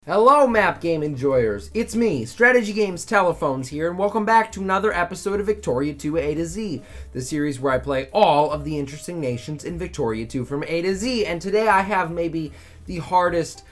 Hello map game enjoyers, it's me, Strategy Games Telephones here, and welcome back to another episode of Victoria 2 A to Z, the series where I play all of the interesting nations in Victoria 2 from A to Z, and today I have maybe the hardest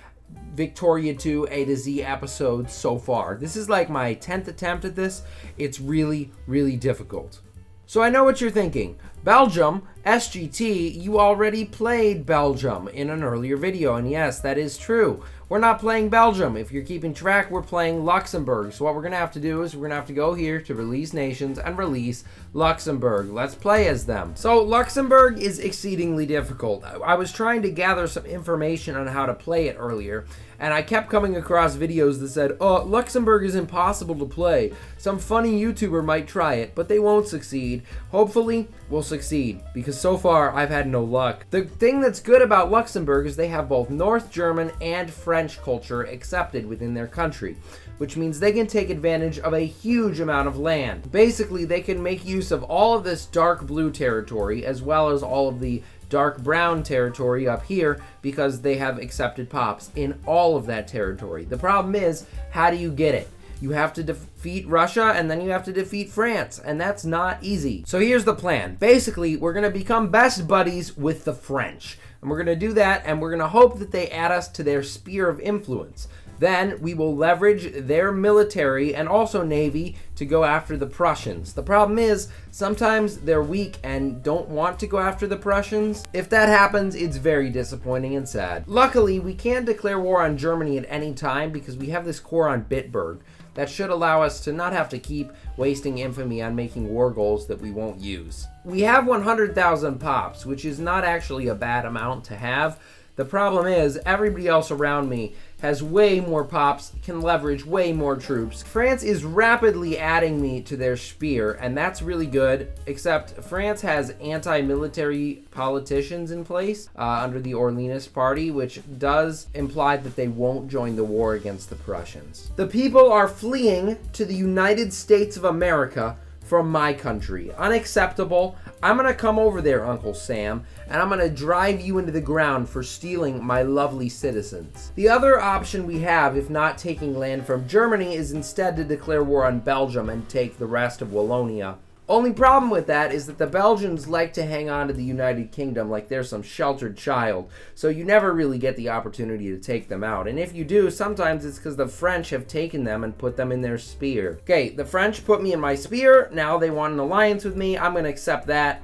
Victoria 2 A to Z episode so far. This is like my 10th attempt at this. It's really difficult. So I know what you're thinking. Belgium, SGT, you already played Belgium in an earlier video, and yes, that is true. We're not playing Belgium. If you're keeping track, we're playing Luxembourg. So what we're going to have to do is we're going to have to go here to release nations and release Luxembourg. Let's play as them. So Luxembourg is exceedingly difficult. I was trying to gather some information on how to play it earlier, and I kept coming across videos that said, oh, Luxembourg is impossible to play. Some funny YouTuber might try it, but they won't succeed. Hopefully, we'll succeed, because so far, I've had no luck. The thing that's good about Luxembourg is they have both North German and French culture accepted within their country, which means they can take advantage of a huge amount of land. Basically, they can make use of all of this dark blue territory, as well as all of the dark brown territory up here, because they have accepted pops in all of that territory. The problem is, how do you get it? You have to defeat Russia, and then you have to defeat France, and that's not easy. So here's the plan. Basically, we're going to become best buddies with the French, and we're going to do that, and we're going to hope that they add us to their sphere of influence. Then we will leverage their military and also navy to go after the Prussians. The problem is, sometimes they're weak and don't want to go after the Prussians. If that happens, it's very disappointing and sad. Luckily, we can declare war on Germany at any time because we have this core on Bitburg. That should allow us to not have to keep wasting infamy on making war goals that we won't use. We have 100,000 pops, which is not actually a bad amount to have. The problem is, everybody else around me has way more pops, can leverage way more troops. France is rapidly adding me to their sphere, and that's really good, except France has anti-military politicians in place under the Orleanist party, which does imply that they won't join the war against the Prussians. The people are fleeing to the United States of America from my country. Unacceptable. I'm gonna come over there, Uncle Sam, and I'm gonna drive you into the ground for stealing my lovely citizens. The other option we have, if not taking land from Germany, is instead to declare war on Belgium and take the rest of Wallonia. Only problem with that is that the Belgians like to hang on to the United Kingdom like they're some sheltered child, so you never really get the opportunity to take them out. And if you do, sometimes it's because the French have taken them and put them in their sphere. Okay, the French put me in my sphere, now they want an alliance with me, I'm gonna accept that.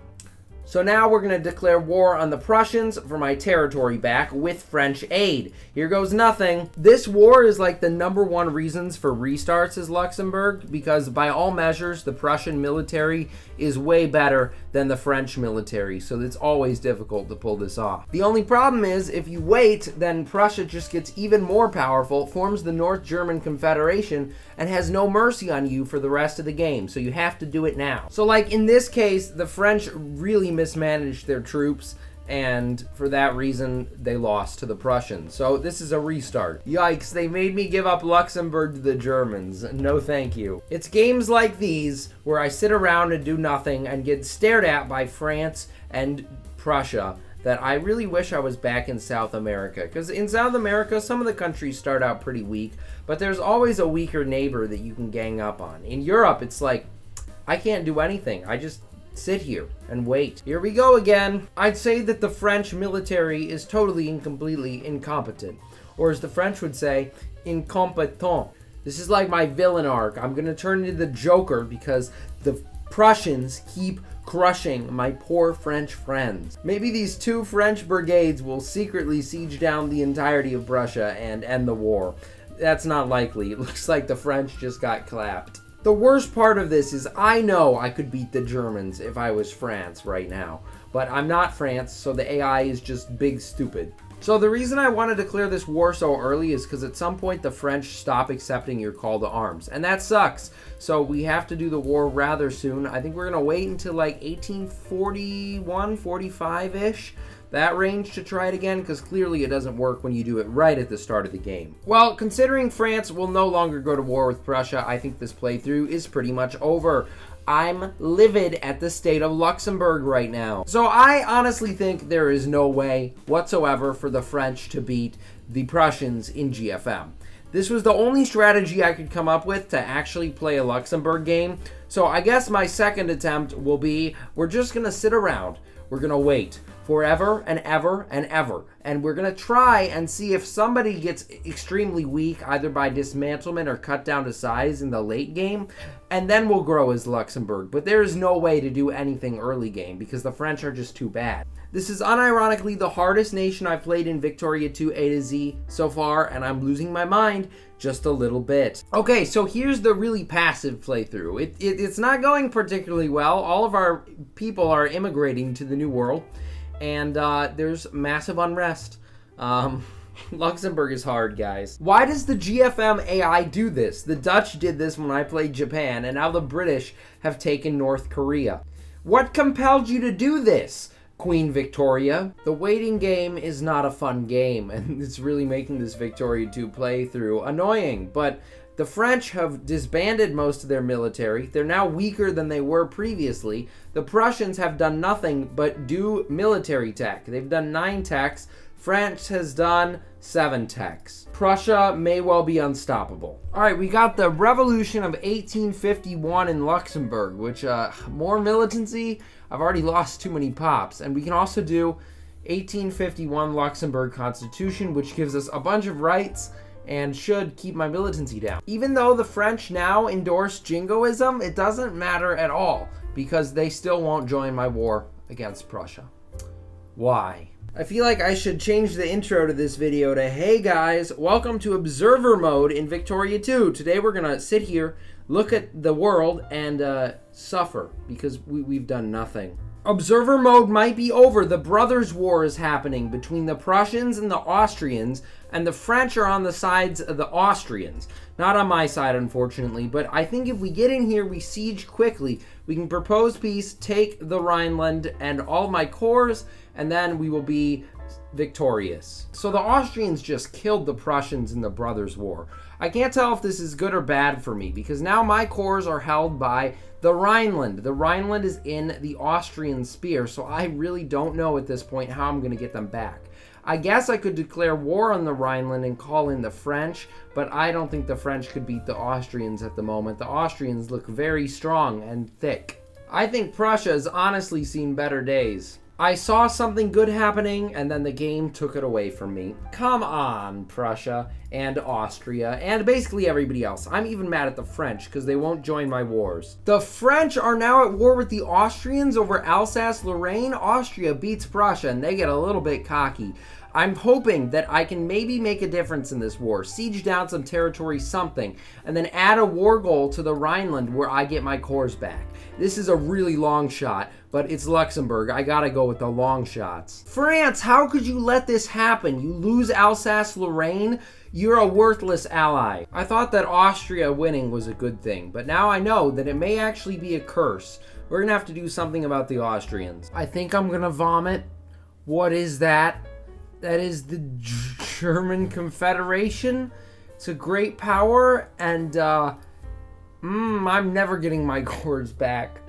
So now we're going to declare war on the Prussians for my territory back with French aid. Here goes nothing. This war is like the #1 reasons for restarts is Luxembourg, because by all measures, the Prussian military is way better than the French military, so it's always difficult to pull this off. The only problem is, if you wait, then Prussia just gets even more powerful, forms the North German Confederation, and has no mercy on you for the rest of the game, so you have to do it now. So like in this case, the French really mismanaged their troops, and for that reason, they lost to the Prussians. So this is a restart. Yikes, they made me give up Luxembourg to the Germans. No thank you. It's games like these where I sit around and do nothing and get stared at by France and Prussia that I really wish I was back in South America. Because in South America, some of the countries start out pretty weak, but there's always a weaker neighbor that you can gang up on. In Europe, it's like, I can't do anything. I just sit here and wait. Here we go again. I'd say that the French military is totally and completely incompetent. Or as the French would say, incompetent. This is like my villain arc. I'm gonna turn into the Joker because the Prussians keep crushing my poor French friends. Maybe these 2 French brigades will secretly siege down the entirety of Prussia and end the war. That's not likely. It looks like the French just got clapped. The worst part of this is I know I could beat the Germans if I was France right now, but I'm not France, so the AI is just big stupid. So the reason I want to declare this war so early is because at some point the French stop accepting your call to arms, and that sucks. So we have to do the war rather soon. I think we're going to wait until like 1841, 45-ish. That range to try it again, because clearly it doesn't work when you do it right at the start of the game. Well, considering France will no longer go to war with Prussia, I think this playthrough is pretty much over. I'm livid at the state of Luxembourg right now. So I honestly think there is no way whatsoever for the French to beat the Prussians in GFM. This was the only strategy I could come up with to actually play a Luxembourg game. So I guess my second attempt will be, we're just going to sit around. We're going to wait forever and ever and ever. And we're going to try and see if somebody gets extremely weak, either by dismantlement or cut down to size in the late game. And then we'll grow as Luxembourg. But there is no way to do anything early game because the French are just too bad. This is unironically the hardest nation I've played in Victoria 2 A to Z so far, and I'm losing my mind just a little bit. Okay, so here's the really passive playthrough. It's not going particularly well. All of our people are immigrating to the New World, and there's massive unrest. Luxembourg is hard, guys. Why does the GFM AI do this? The Dutch did this when I played Japan, and now the British have taken North Korea. What compelled you to do this, Queen Victoria? The waiting game is not a fun game, and it's really making this Victoria 2 playthrough annoying, but the French have disbanded most of their military. They're now weaker than they were previously. The Prussians have done nothing but do military tech. They've done 9 techs. France has done 7 techs. Prussia may well be unstoppable. All right, we got the Revolution of 1851 in Luxembourg, which, more militancy. I've already lost too many pops. And we can also do 1851 Luxembourg Constitution, which gives us a bunch of rights and should keep my militancy down. Even though the French now endorse jingoism, it doesn't matter at all because they still won't join my war against Prussia. Why? I feel like I should change the intro to this video to, hey guys, welcome to Observer Mode in Victoria 2. Today we're gonna sit here, look at the world, and suffer because we've done nothing. Observer Mode might be over. The Brothers' War is happening between the Prussians and the Austrians, and the French are on the sides of the Austrians. Not on my side, unfortunately, but I think if we get in here, we siege quickly. We can propose peace, take the Rhineland and all my cores, and then we will be victorious. So the Austrians just killed the Prussians in the Brothers' War. I can't tell if this is good or bad for me, because now my cores are held by the Rhineland. The Rhineland is in the Austrian spear, so I really don't know at this point how I'm going to get them back. I guess I could declare war on the Rhineland and call in the French, but I don't think the French could beat the Austrians at the moment. The Austrians look very strong and thick. I think Prussia has honestly seen better days. I saw something good happening, and then the game took it away from me. Come on, Prussia and Austria, and basically everybody else. I'm even mad at the French, because they won't join my wars. The French are now at war with the Austrians over Alsace-Lorraine. Austria beats Prussia, and they get a little bit cocky. I'm hoping that I can maybe make a difference in this war, siege down some territory, something, and then add a war goal to the Rhineland where I get my cores back. This is a really long shot, but it's Luxembourg. I gotta go with the long shots. France, how could you let this happen? You lose Alsace-Lorraine? You're a worthless ally. I thought that Austria winning was a good thing, but now I know that it may actually be a curse. We're gonna have to do something about the Austrians. I think I'm gonna vomit. What is that? That is the German Confederation. It's a great power, and I'm never getting my cores back.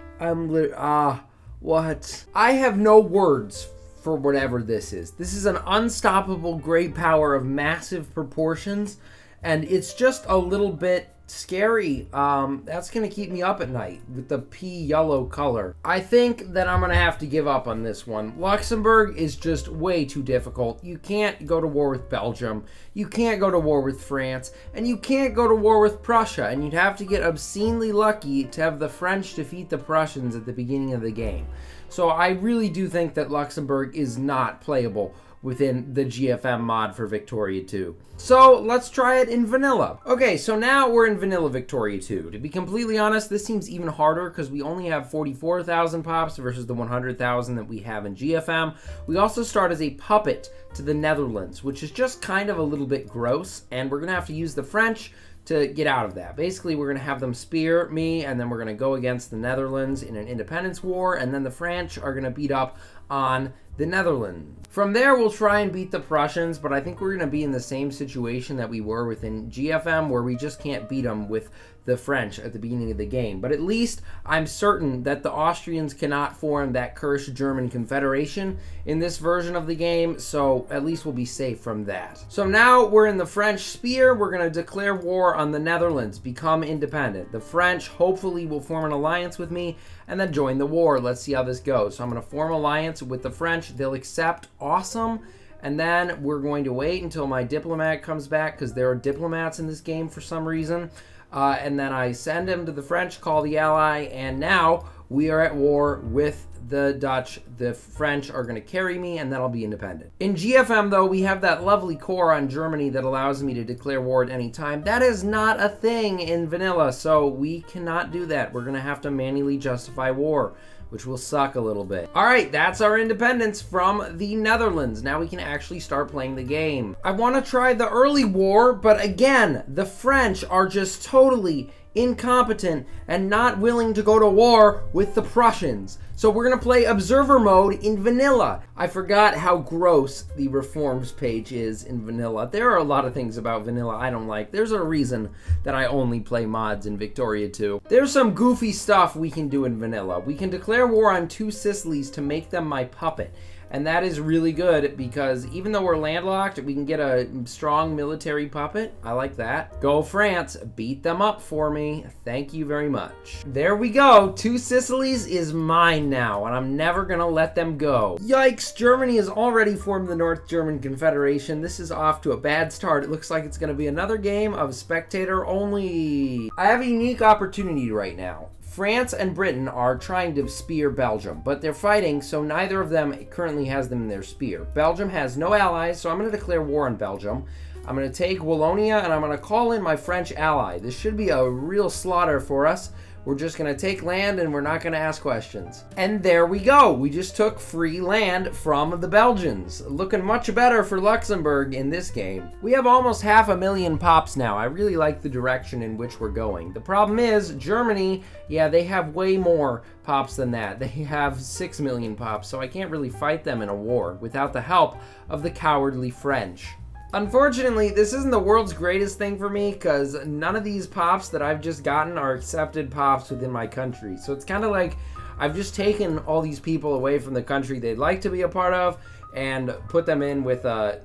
What? I have no words for whatever this is. This is an unstoppable great power of massive proportions, and it's just a little bit scary. That's gonna keep me up at night with the pea yellow color. I think that I'm gonna have to give up on this one. Luxembourg is just way too difficult. You can't go to war with Belgium, you can't go to war with France, and you can't go to war with Prussia, and you'd have to get obscenely lucky to have the French defeat the Prussians at the beginning of the game. So I really do think that Luxembourg is not playable within the GFM mod for Victoria 2. So let's try it in vanilla. Okay, so now we're in vanilla Victoria 2. To be completely honest, this seems even harder because we only have 44,000 pops versus the 100,000 that we have in GFM. We also start as a puppet to the Netherlands, which is just kind of a little bit gross, and we're gonna have to use the French to get out of that. Basically, we're going to have them spear me, and then we're going to go against the Netherlands in an independence war, and then the French are going to beat up on the Netherlands. From there, we'll try and beat the Prussians, but I think we're going to be in the same situation that we were within GFM, where we just can't beat them with the French at the beginning of the game. But at least I'm certain that the Austrians cannot form that cursed German Confederation in this version of the game, so at least we'll be safe from that. So now we're in the French sphere. We're going to declare war on the Netherlands, become independent. The French hopefully will form an alliance with me and then join the war. Let's see how this goes. So I'm going to form an alliance with the French. They'll accept. Awesome. And then we're going to wait until my diplomat comes back, because there are diplomats in this game for some reason. And then I send him to the French, call the ally, and now we are at war with the Dutch. The French are going to carry me, and then I'll be independent. In GFM, though, we have that lovely core on Germany that allows me to declare war at any time. That is not a thing in vanilla, so we cannot do that. We're going to have to manually justify war, which will suck a little bit. All right, that's our independence from the Netherlands. Now we can actually start playing the game. I want to try the early war, but again, the French are just totally incompetent and not willing to go to war with the Prussians. So we're gonna play observer mode in vanilla. I forgot how gross the reforms page is in vanilla. There are a lot of things about vanilla I don't like. There's a reason that I only play mods in Victoria 2. There's some goofy stuff we can do in vanilla. We can declare war on 2 Sicilies to make them my puppet. And that is really good, because even though we're landlocked, we can get a strong military puppet. I like that. Go France, beat them up for me. Thank you very much. There we go. 2 Sicilies is mine now, and I'm never gonna let them go. Yikes, Germany has already formed the North German Confederation. This is off to a bad start. It looks like it's gonna be another game of spectator only. I have a unique opportunity right now. France and Britain are trying to spear Belgium, but they're fighting, so neither of them currently has them in their spear. Belgium has no allies, so I'm going to declare war on Belgium. I'm going to take Wallonia, and I'm going to call in my French ally. This should be a real slaughter for us. We're just going to take land, and we're not going to ask questions. And there we go. We just took free land from the Belgians. Looking much better for Luxembourg in this game. We have almost 500,000 pops now. I really like the direction in which we're going. The problem is, Germany, yeah, they have way more pops than that. They have 6 million pops, so I can't really fight them in a war without the help of the cowardly French. Unfortunately, this isn't the world's greatest thing for me, because none of these pops that I've just gotten are accepted pops within my country. So it's kind of like I've just taken all these people away from the country they'd like to be a part of and put them in with a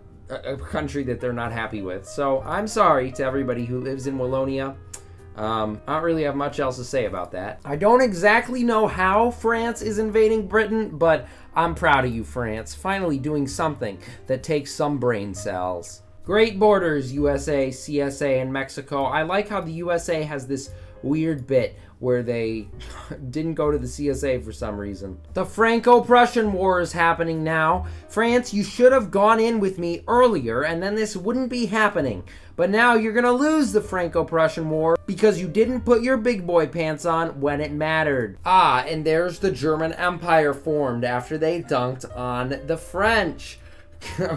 country that they're not happy with. So I'm sorry to everybody who lives in Wallonia. I don't really have much else to say about that. I don't exactly know how France is invading Britain, but I'm proud of you, France. Finally doing something that takes some brain cells. Great borders, USA, CSA, and Mexico. I like how the USA has this weird bit where they didn't go to the CSA for some reason. The Franco-Prussian War is happening now. France, you should have gone in with me earlier, and then this wouldn't be happening. But now you're gonna lose the Franco-Prussian War because you didn't put your big boy pants on when it mattered. Ah, and there's the German Empire formed after they dunked on the French.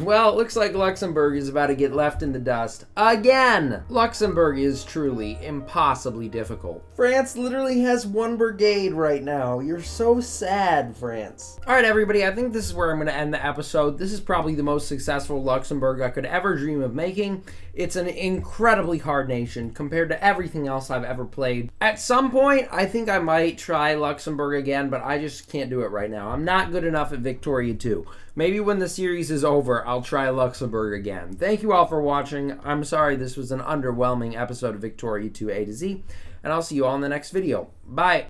Well, it looks like Luxembourg is about to get left in the dust again. Luxembourg is truly impossibly difficult. France literally has 1 brigade right now. You're so sad, France. All right, everybody, I think this is where I'm going to end the episode. This is probably the most successful Luxembourg I could ever dream of making. It's an incredibly hard nation compared to everything else I've ever played. At some point, I think I might try Luxembourg again, but I just can't do it right now. I'm not good enough at Victoria 2. Maybe when the series is over, I'll try Luxembourg again. Thank you all for watching. I'm sorry this was an underwhelming episode of Victoria 2 A to Z, and I'll see you all in the next video. Bye!